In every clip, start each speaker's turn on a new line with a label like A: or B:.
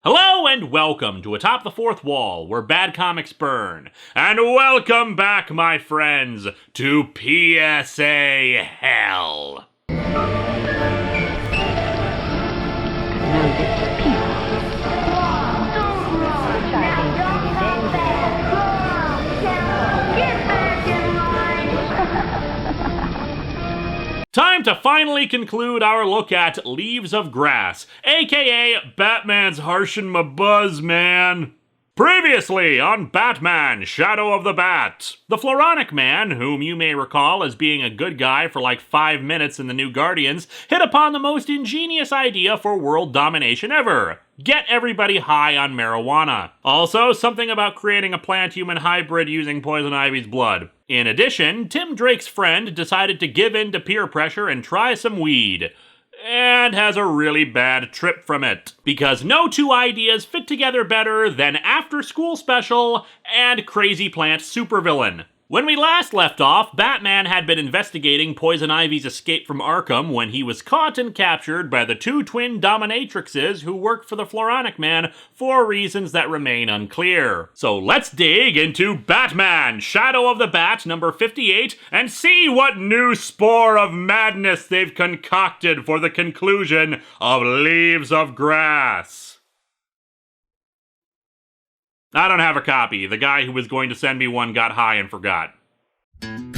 A: Hello and welcome to Atop the Fourth Wall, where bad comics burn. And welcome back, my friends, to PSA Hell. Time to finally conclude our look at Leaves of Grass, aka Batman's harshin' my buzz, man. Previously on Batman, Shadow of the Bat. The Floronic Man, whom you may recall as being a good guy for like 5 minutes in The New Guardians, hit upon the most ingenious idea for world domination ever. Get everybody high on marijuana. Also, something about creating a plant-human hybrid using Poison Ivy's blood. In addition, Tim Drake's friend decided to give in to peer pressure and try some weed. And has a really bad trip from it. Because no two ideas fit together better than After School Special and Crazy Plant Supervillain. When we last left off, Batman had been investigating Poison Ivy's escape from Arkham when he was caught and captured by the two twin dominatrixes who work for the Floronic Man for reasons that remain unclear. So let's dig into Batman, Shadow of the Bat, number 58, and see what new spore of madness they've concocted for the conclusion of Leaves of Grass. I don't have a copy. The guy who was going to send me one got high and forgot.
B: Welcome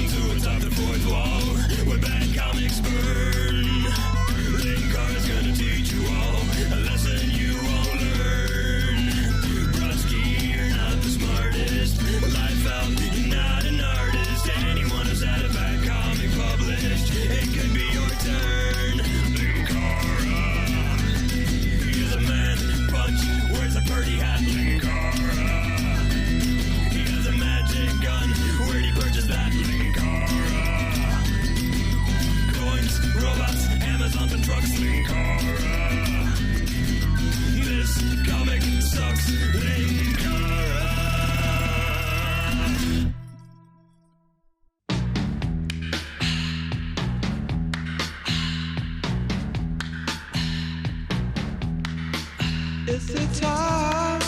B: to Atop the Fourth Wall, where bad comics burn. Linkara's gonna teach you all a lesson you won't learn. Brodsky, you're not the smartest. Life out, you're not an artist. Anyone who's had a bad comic published, it could be your turn. Linkara, he's a man punch, wears a birdie hat. Linkara, he has a magic gun. Where'd he purchase that? Linkara, coins, robots, Amazon and trucks. Linkara, this comic sucks. Linkara. It's the time.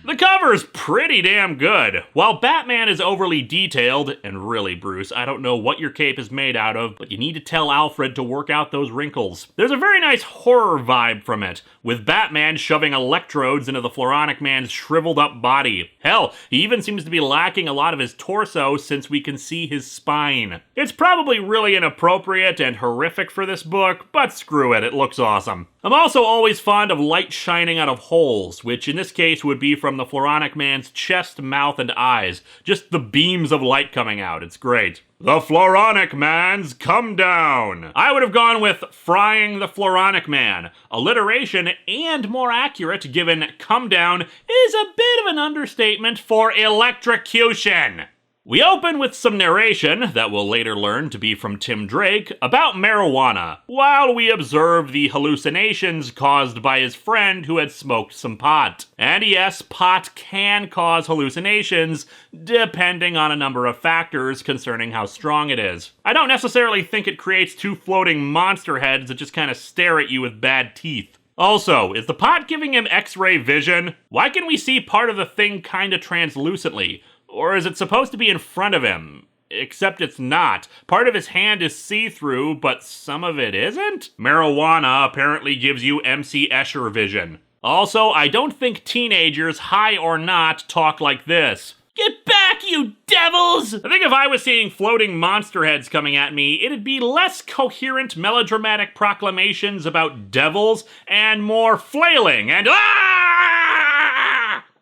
A: The cover's pretty damn good. While Batman is overly detailed, and really, Bruce, I don't know what your cape is made out of, but you need to tell Alfred to work out those wrinkles. There's a very nice horror vibe from it, with Batman shoving electrodes into the Floronic Man's shriveled up body. Hell, he even seems to be lacking a lot of his torso since we can see his spine. It's probably really inappropriate and horrific for this book, but screw it, it looks awesome. I'm also always fond of light shining out of holes, which in this case would be from the Floronic Man's chest, mouth, and eyes. Just the beams of light coming out. It's great. The Floronic Man's come down. I would have gone with frying the Floronic Man. Alliteration and more accurate, given come down is a bit of an understatement for electrocution. We open with some narration, that we'll later learn to be from Tim Drake, about marijuana, while we observe the hallucinations caused by his friend who had smoked some pot. And yes, pot can cause hallucinations, depending on a number of factors concerning how strong it is. I don't necessarily think it creates two floating monster heads that just kind of stare at you with bad teeth. Also, is the pot giving him X-ray vision? Why can we see part of the thing kinda translucently? Or is it supposed to be in front of him? Except it's not. Part of his hand is see-through, but some of it isn't? Marijuana apparently gives you MC Escher vision. Also, I don't think teenagers, high or not, talk like this. Get back, you devils! I think if I was seeing floating monster heads coming at me, it'd be less coherent melodramatic proclamations about devils and more flailing and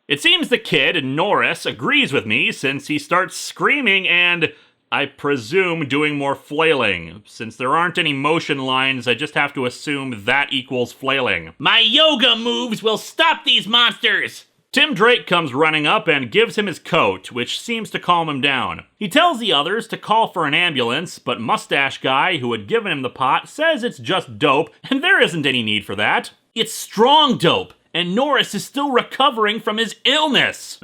A: It seems the kid, Norris, agrees with me since he starts screaming and, I presume, doing more flailing. Since there aren't any motion lines, I just have to assume that equals flailing. My yoga moves will stop these monsters! Tim Drake comes running up and gives him his coat, which seems to calm him down. He tells the others to call for an ambulance, but Mustache Guy, who had given him the pot, says it's just dope, and there isn't any need for that. It's strong dope, and Norris is still recovering from his illness.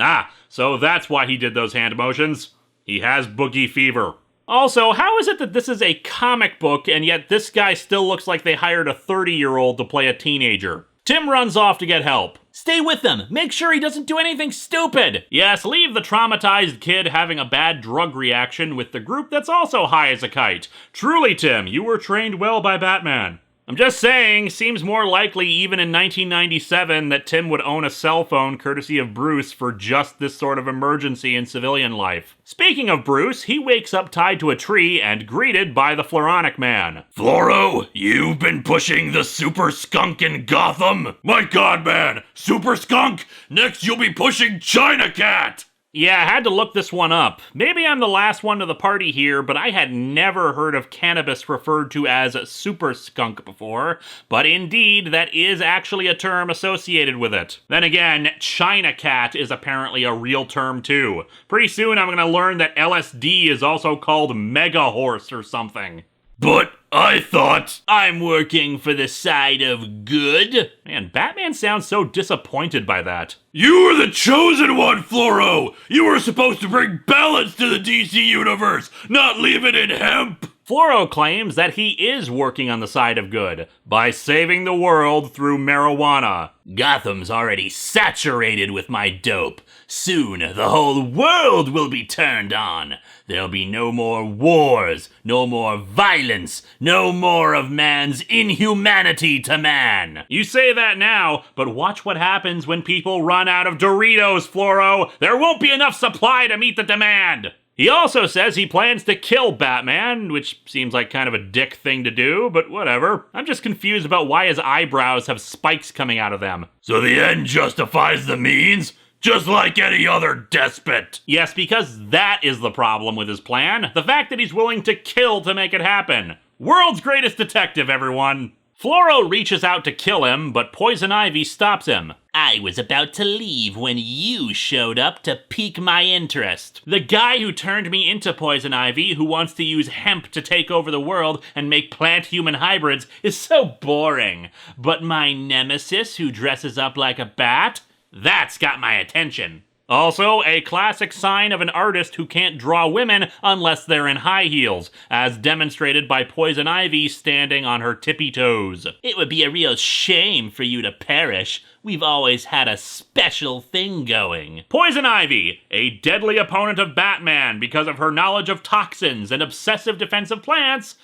A: so that's why he did those hand motions. He has boogie fever. Also, how is it that this is a comic book and yet this guy still looks like they hired a 30-year-old to play a teenager? Tim runs off to get help. Stay with him. Make sure he doesn't do anything stupid. Yes, leave the traumatized kid having a bad drug reaction with the group that's also high as a kite. Truly, Tim, you were trained well by Batman. I'm just saying, seems more likely even in 1997 that Tim would own a cell phone courtesy of Bruce for just this sort of emergency in civilian life. Speaking of Bruce, he wakes up tied to a tree and greeted by the Floronic Man.
B: Floro, you've been pushing the super skunk in Gotham? My god, man! Super skunk? Next you'll be pushing China Cat!
A: Yeah, I had to look this one up. Maybe I'm the last one to the party here, but I had never heard of cannabis referred to as super skunk before. But indeed, that is actually a term associated with it. Then again, China Cat is apparently a real term too. Pretty soon I'm gonna learn that LSD is also called Mega Horse or something.
B: But I thought...
A: I'm working for the side of good. Man, Batman sounds so disappointed by that.
B: You were the chosen one, Floro! You were supposed to bring balance to the DC universe, not leave it in hemp!
A: Floro claims that he is working on the side of good by saving the world through marijuana. Gotham's already saturated with my dope. Soon, the whole world will be turned on. There'll be no more wars, no more violence, no more of man's inhumanity to man. You say that now, but watch what happens when people run out of Doritos, Floro. There won't be enough supply to meet the demand. He also says he plans to kill Batman, which seems like kind of a dick thing to do, but whatever. I'm just confused about why his eyebrows have spikes coming out of them.
B: So the end justifies the means? Just like any other despot.
A: Yes, because that is the problem with his plan. The fact that he's willing to kill to make it happen. World's greatest detective, everyone. Floro reaches out to kill him, but Poison Ivy stops him. I was about to leave when you showed up to pique my interest. The guy who turned me into Poison Ivy, who wants to use hemp to take over the world and make plant-human hybrids, is so boring. But my nemesis, who dresses up like a bat, that's got my attention. Also, a classic sign of an artist who can't draw women unless they're in high heels, as demonstrated by Poison Ivy standing on her tippy toes. It would be a real shame for you to perish. We've always had a special thing going. Poison Ivy, a deadly opponent of Batman because of her knowledge of toxins and obsessive defense of plants,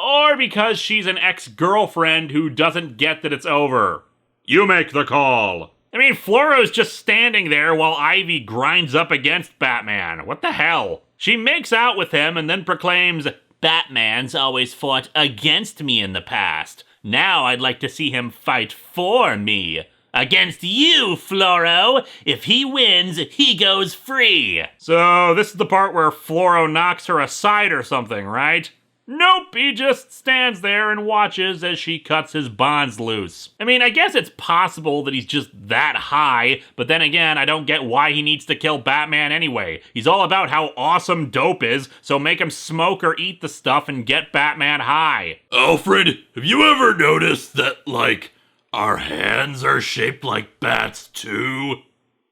A: or because she's an ex-girlfriend who doesn't get that it's over. You make the call. I mean, Floro's just standing there while Ivy grinds up against Batman. What the hell? She makes out with him and then proclaims, Batman's always fought against me in the past. Now I'd like to see him fight for me. Against you, Floro. If he wins, he goes free. So this is the part where Floro knocks her aside or something, right? Nope, he just stands there and watches as she cuts his bonds loose. I mean, I guess it's possible that he's just that high, but then again, I don't get why he needs to kill Batman anyway. He's all about how awesome dope is, so make him smoke or eat the stuff and get Batman high.
B: Alfred, have you ever noticed that, like, our hands are shaped like bats too?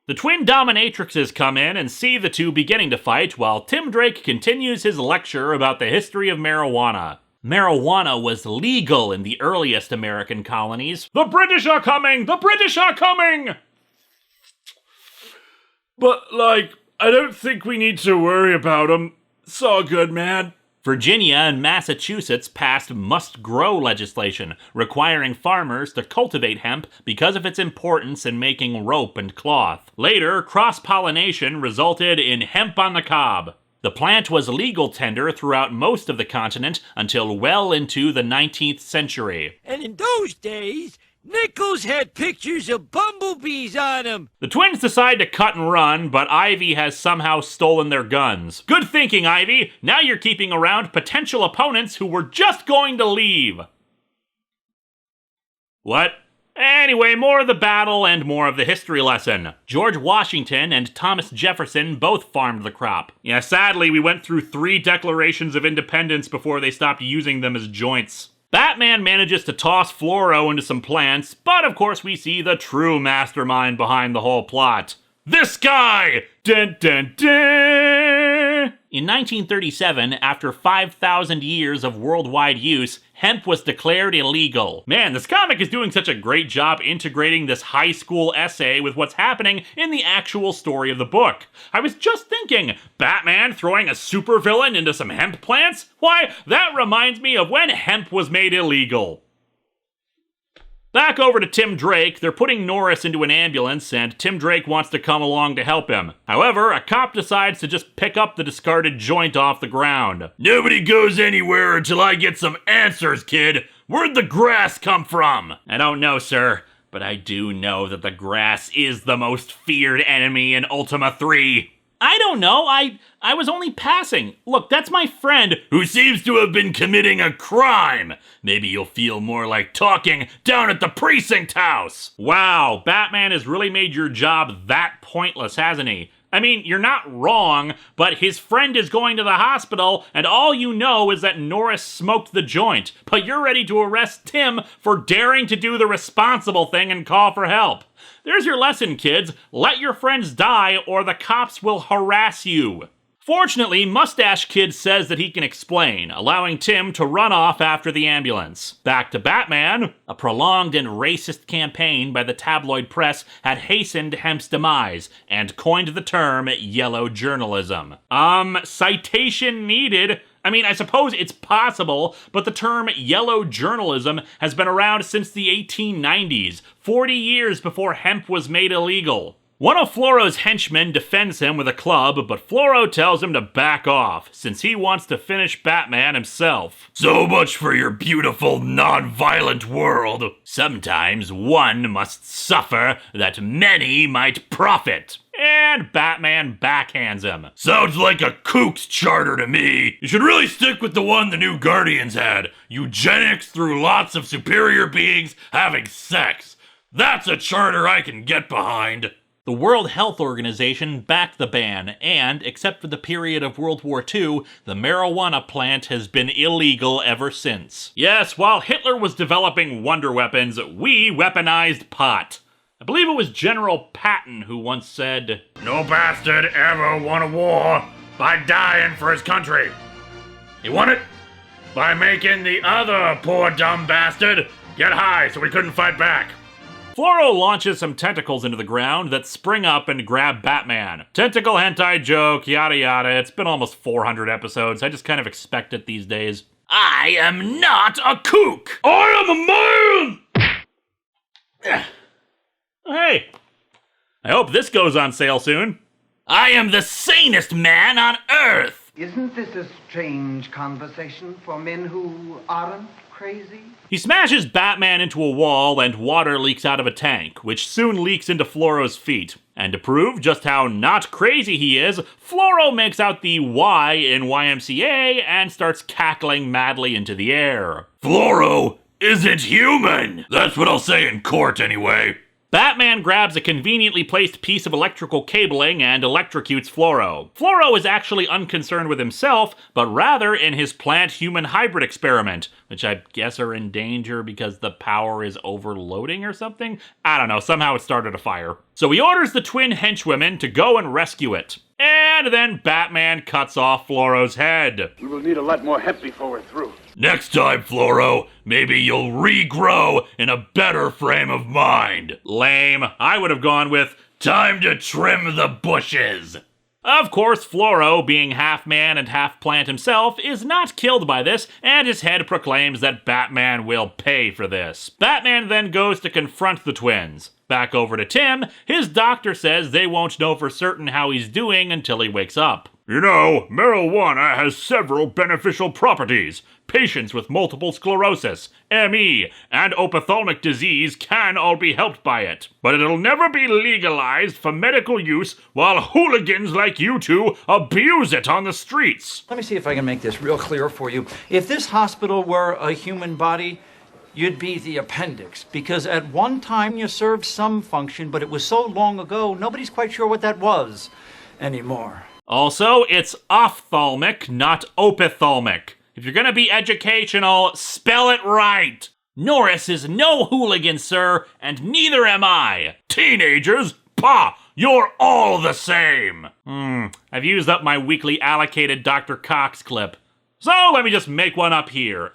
A: The twin dominatrixes come in and see the two beginning to fight while Tim Drake continues his lecture about the history of marijuana. Marijuana was legal in the earliest American colonies. The British are coming! The British are coming!
B: But, like, I don't think we need to worry about them. It's all good, man.
A: Virginia and Massachusetts passed must-grow legislation, requiring farmers to cultivate hemp because of its importance in making rope and cloth. Later, cross-pollination resulted in hemp on the cob. The plant was legal tender throughout most of the continent until well into the 19th century.
C: And in those days, nickels had pictures of bumblebees on them.
A: The twins decide to cut and run, but Ivy has somehow stolen their guns. Good thinking, Ivy. Now you're keeping around potential opponents who were just going to leave. What? Anyway, more of the battle and more of the history lesson. George Washington and Thomas Jefferson both farmed the crop. Yeah, sadly, we went through 3 declarations of independence before they stopped using them as joints. Batman manages to toss Floro into some plants, but of course we see the true mastermind behind the whole plot. This guy! Dun dun dun! In 1937, after 5,000 years of worldwide use, hemp was declared illegal. Man, this comic is doing such a great job integrating this high school essay with what's happening in the actual story of the book. I was just thinking, Batman throwing a supervillain into some hemp plants? Why, that reminds me of when hemp was made illegal. Back over to Tim Drake, they're putting Norris into an ambulance, and Tim Drake wants to come along to help him. However, a cop decides to just pick up the discarded joint off the ground. Nobody goes anywhere until I get some answers, kid. Where'd the grass come from? I don't know, sir, but I do know that the grass is the most feared enemy in Ultima 3. I don't know, I was only passing. Look, that's my friend who seems to have been committing a crime. Maybe you'll feel more like talking down at the precinct house. Wow, Batman has really made your job that pointless, hasn't he? I mean, you're not wrong, but his friend is going to the hospital, and all you know is that Norris smoked the joint, but you're ready to arrest Tim for daring to do the responsible thing and call for help. There's your lesson, kids. Let your friends die, or the cops will harass you. Fortunately, Mustache Kid says that he can explain, allowing Tim to run off after the ambulance. Back to Batman. A prolonged and racist campaign by the tabloid press had hastened Hemp's demise, and coined the term yellow journalism. Citation needed. I mean, I suppose it's possible, but the term yellow journalism has been around since the 1890s, 40 years before hemp was made illegal. One of Floro's henchmen defends him with a club, but Floro tells him to back off, since he wants to finish Batman himself. So much for your beautiful, non-violent world. Sometimes one must suffer that many might profit. And Batman backhands him. Sounds like a kook's charter to me. You should really stick with the one the new Guardians had. Eugenics through lots of superior beings having sex. That's a charter I can get behind. The World Health Organization backed the ban, and, except for the period of World War II, the marijuana plant has been illegal ever since. Yes, while Hitler was developing wonder weapons, we weaponized pot. I believe it was General Patton who once said, "No bastard ever won a war by dying for his country. He won it by making the other poor dumb bastard get high so he couldn't fight back." Floro launches some tentacles into the ground that spring up and grab Batman. Tentacle hentai joke, yada yada. It's been almost 400 episodes. I just kind of expect it these days. I am not a kook! I am a man! Hey, I hope this goes on sale soon. I am the sanest man on Earth!
D: Isn't this a strange conversation for men who aren't crazy?
A: He smashes Batman into a wall and water leaks out of a tank, which soon leaks into Floro's feet. And to prove just how not crazy he is, Floro makes out the Y in YMCA and starts cackling madly into the air. Floro isn't human! That's what I'll say in court anyway. Batman grabs a conveniently placed piece of electrical cabling and electrocutes Floro. Floro is actually unconcerned with himself, but rather in his plant-human hybrid experiment, which I guess are in danger because the power is overloading or something? I don't know, somehow it started a fire. So he orders the twin henchwomen to go and rescue it. And then Batman cuts off Floro's head.
E: We will need a lot more hemp before we're through.
A: Next time, Floro, maybe you'll regrow in a better frame of mind. Lame. I would have gone with, time to trim the bushes. Of course, Floro, being half man and half plant himself, is not killed by this, and his head proclaims that Batman will pay for this. Batman then goes to confront the twins. Back over to Tim, his doctor says they won't know for certain how he's doing until he wakes up. You know, marijuana has several beneficial properties. Patients with multiple sclerosis, ME, and ophthalmic disease can all be helped by it. But it'll never be legalized for medical use while hooligans like you two abuse it on the streets.
F: Let me see if I can make this real clear for you. If this hospital were a human body, you'd be the appendix, because at one time you served some function, but it was so long ago, nobody's quite sure what that was anymore.
A: Also, it's ophthalmic, not ophthalmic. If you're gonna be educational, spell it right. Norris is no hooligan, sir, and neither am I. Teenagers? Pah! You're all the same. I've used up my weekly allocated Dr. Cox clip. So let me just make one up here.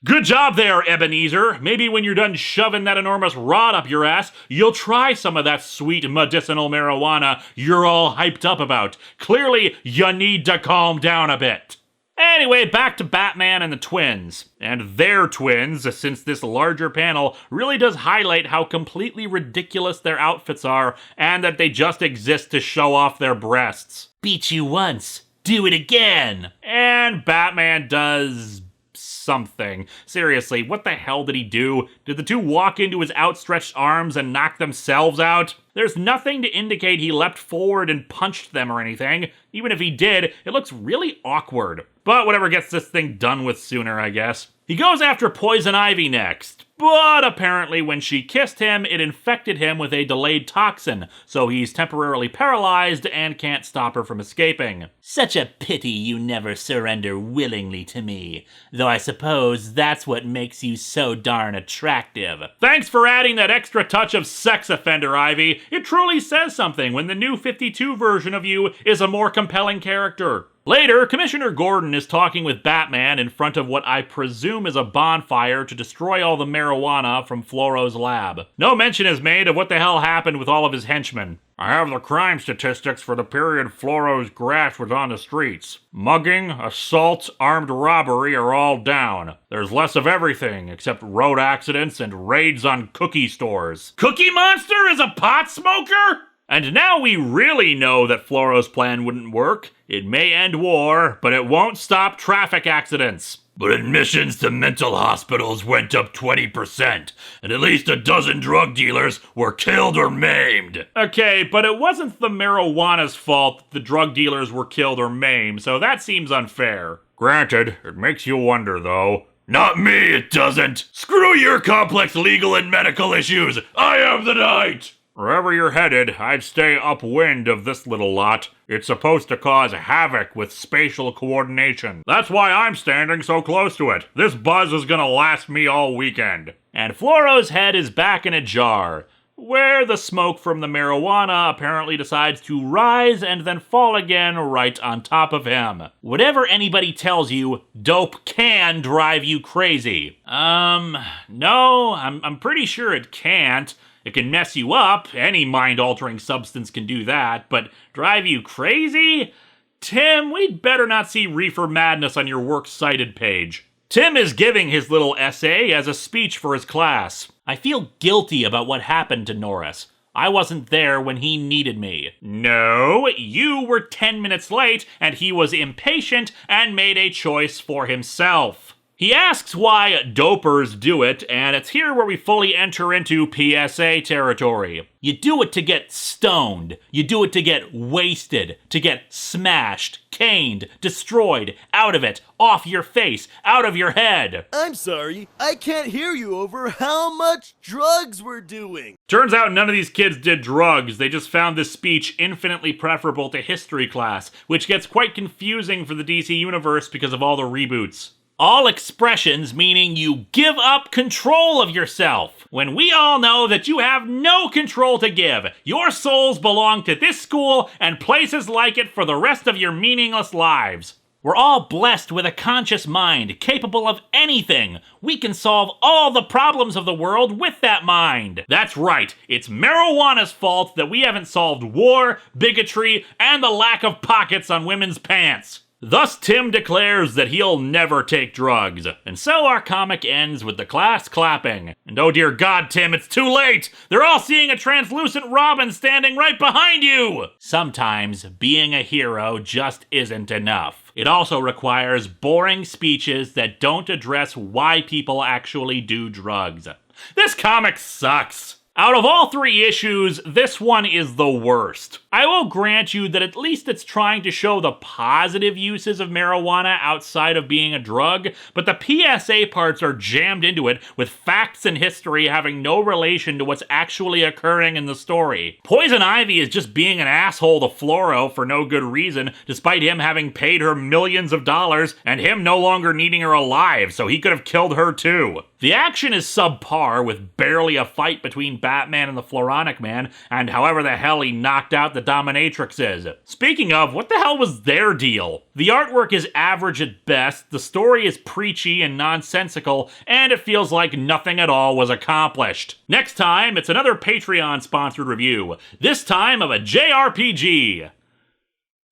A: Good job there, Ebenezer. Maybe when you're done shoving that enormous rod up your ass, you'll try some of that sweet medicinal marijuana you're all hyped up about. Clearly, you need to calm down a bit. Anyway, back to Batman and the twins. And their twins, since this larger panel really does highlight how completely ridiculous their outfits are and that they just exist to show off their breasts. Beat you once, do it again. And Batman does something. Seriously, what the hell did he do? Did the two walk into his outstretched arms and knock themselves out? There's nothing to indicate he leapt forward and punched them or anything. Even if he did, it looks really awkward. But whatever gets this thing done with sooner, I guess. He goes after Poison Ivy next. But apparently when she kissed him, it infected him with a delayed toxin, so he's temporarily paralyzed and can't stop her from escaping. Such a pity you never surrender willingly to me, though I suppose that's what makes you so darn attractive. Thanks for adding that extra touch of sex offender, Ivy. It truly says something when the new 52 version of you is a more compelling character. Later, Commissioner Gordon is talking with Batman in front of what I presume is a bonfire to destroy all the marijuana from Floro's lab. No mention is made of what the hell happened with all of his henchmen. I have the crime statistics for the period Floro's grass was on the streets. Mugging, assault, armed robbery are all down. There's less of everything except road accidents and raids on cookie stores. Cookie Monster is a pot smoker? And now we really know that Floro's plan wouldn't work. It may end war, but it won't stop traffic accidents. But admissions to mental hospitals went up 20%, and at least a dozen drug dealers were killed or maimed. Okay, but it wasn't the marijuana's fault that the drug dealers were killed or maimed, so that seems unfair. Granted, it makes you wonder, though. Not me, it doesn't. Screw your complex legal and medical issues. I am the knight. Wherever you're headed, I'd stay upwind of this little lot. It's supposed to cause havoc with spatial coordination. That's why I'm standing so close to it. This buzz is gonna last me all weekend. And Floro's head is back in a jar, where the smoke from the marijuana apparently decides to rise and then fall again right on top of him. Whatever anybody tells you, dope can drive you crazy. No, I'm pretty sure it can't. It can mess you up, any mind-altering substance can do that, but drive you crazy? Tim, we'd better not see Reefer Madness on your Works Cited page. Tim is giving his little essay as a speech for his class. I feel guilty about what happened to Norris. I wasn't there when he needed me. No, you were 10 minutes late, and he was impatient and made a choice for himself. He asks why dopers do it, and it's here where we fully enter into PSA territory. You do it to get stoned. You do it to get wasted, to get smashed, caned, destroyed, out of it, off your face, out of your head.
G: I'm sorry, I can't hear you over how much drugs we're doing.
A: Turns out none of these kids did drugs. They just found this speech infinitely preferable to history class, which gets quite confusing for the DC universe because of all the reboots. All expressions meaning you give up control of yourself, when we all know that you have no control to give. Your souls belong to this school and places like it for the rest of your meaningless lives. We're all blessed with a conscious mind, capable of anything. We can solve all the problems of the world with that mind. That's right, it's marijuana's fault that we haven't solved war, bigotry, and the lack of pockets on women's pants. Thus, Tim declares that he'll never take drugs. And so our comic ends with the class clapping. And oh dear God, Tim, it's too late! They're all seeing a translucent Robin standing right behind you! Sometimes, being a hero just isn't enough. It also requires boring speeches that don't address why people actually do drugs. This comic sucks! Out of all three issues, this one is the worst. I will grant you that at least it's trying to show the positive uses of marijuana outside of being a drug, but the PSA parts are jammed into it with facts and history having no relation to what's actually occurring in the story. Poison Ivy is just being an asshole to Floro for no good reason, despite him having paid her millions of dollars and him no longer needing her alive, so he could have killed her too. The action is subpar, with barely a fight between Batman and the Floronic Man, and however the hell he knocked out the Dominatrixes. Speaking of, what the hell was their deal? The artwork is average at best, the story is preachy and nonsensical, and it feels like nothing at all was accomplished. Next time, it's another Patreon-sponsored review, this time of a JRPG.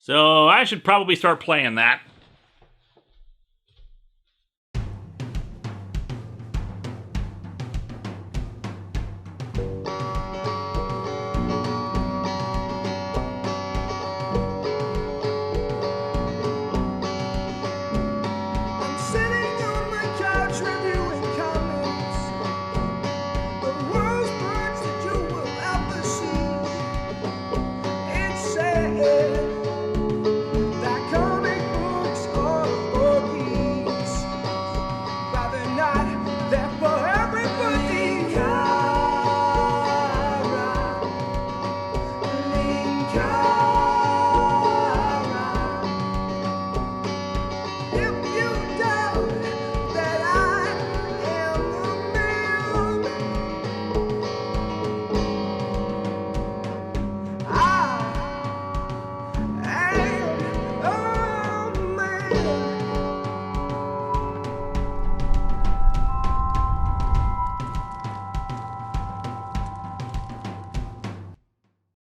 A: So I should probably start playing that.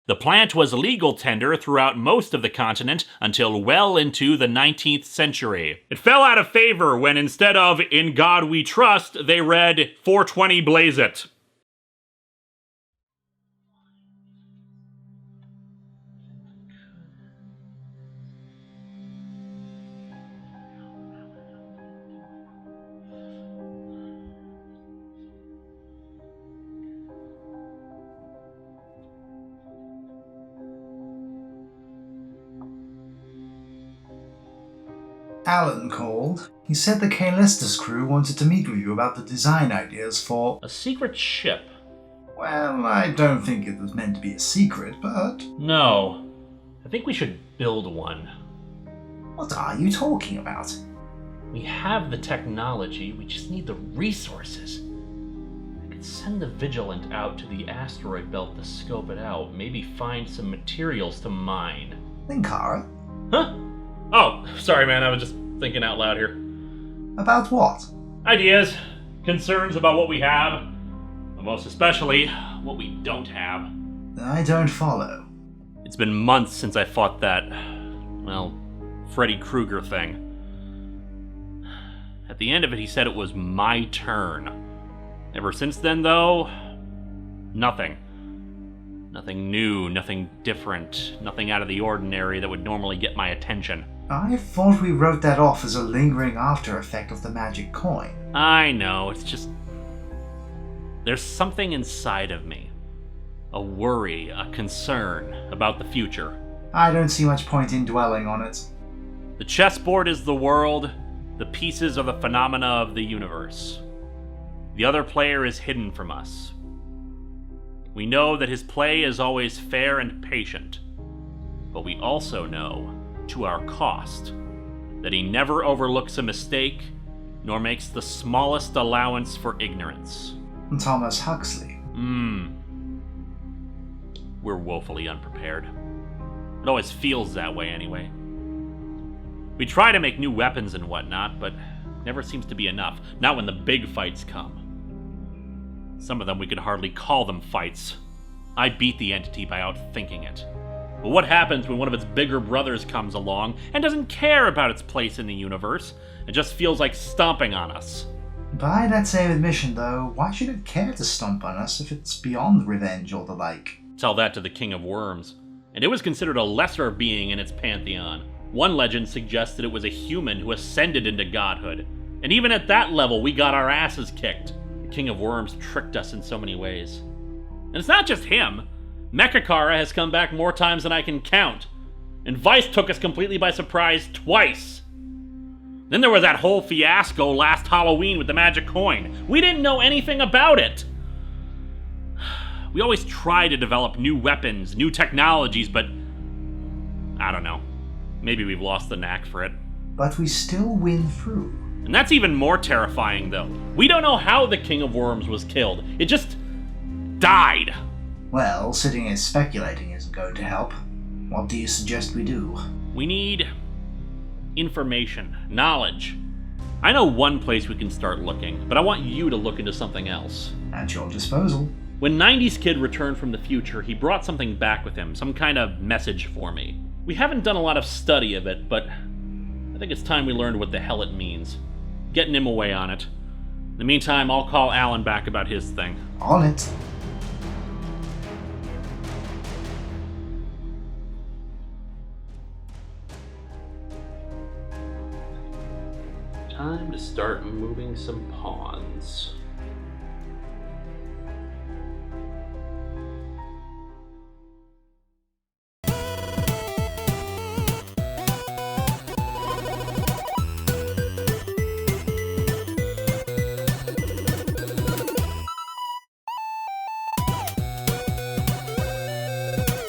A: The plant was legal tender throughout most of the continent until well into the 19th century. It fell out of favor when instead of "In God We Trust," they read "420 Blaze It."
H: Alan called. He said the Kane Lester's crew wanted to meet with you about the design ideas for...
A: A secret ship?
H: Well, I don't think it was meant to be a secret, but...
A: No. I think we should build one.
H: What are you talking about?
A: We have the technology, we just need the resources. I could send the Vigilant out to the asteroid belt to scope it out, maybe find some materials to mine.
H: Linkara?
A: Huh? Oh, sorry man, I was just thinking out loud here.
H: About what?
A: Ideas, concerns about what we have, but most especially, what we don't have.
H: I don't follow.
A: It's been months since I fought that, well, Freddy Krueger thing. At the end of it, he said it was my turn. Ever since then, though, nothing. Nothing new, nothing different, nothing out of the ordinary that would normally get my attention.
H: I thought we wrote that off as a lingering after effect of the magic coin.
A: I know, it's just... There's something inside of me. A worry, a concern about the future.
H: I don't see much point in dwelling on it.
A: The chessboard is the world, the pieces are the phenomena of the universe. The other player is hidden from us. We know that his play is always fair and patient, but we also know, to our cost, that he never overlooks a mistake, nor makes the smallest allowance for ignorance.
H: Thomas Huxley.
A: We're woefully unprepared. It always feels that way anyway. We try to make new weapons and whatnot, but never seems to be enough. Not when the big fights come. Some of them we could hardly call them fights. I beat the entity by outthinking it. But what happens when one of its bigger brothers comes along and doesn't care about its place in the universe? It just feels like stomping on us.
H: By that same admission, though, why should it care to stomp on us if it's beyond revenge or the like?
A: Tell that to the King of Worms. And it was considered a lesser being in its pantheon. One legend suggests that it was a human who ascended into godhood. And even at that level, we got our asses kicked. The King of Worms tricked us in so many ways. And it's not just him. Mechakara has come back more times than I can count. And Vice took us completely by surprise twice. Then there was that whole fiasco last Halloween with the magic coin. We didn't know anything about it. We always try to develop new weapons, new technologies, but I don't know. Maybe we've lost the knack for it.
H: But we still win through.
A: And that's even more terrifying, though. We don't know how the King of Worms was killed. It just died.
H: Well, sitting and speculating isn't going to help. What do you suggest we do?
A: We need information, knowledge. I know one place we can start looking, but I want you to look into something else.
H: At your disposal.
A: When 90s Kid returned from the future, he brought something back with him, some kind of message for me. We haven't done a lot of study of it, but I think it's time we learned what the hell it means. Getting him away on it. In the meantime, I'll call Alan back about his thing.
H: On it.
A: Time to start moving some pawns.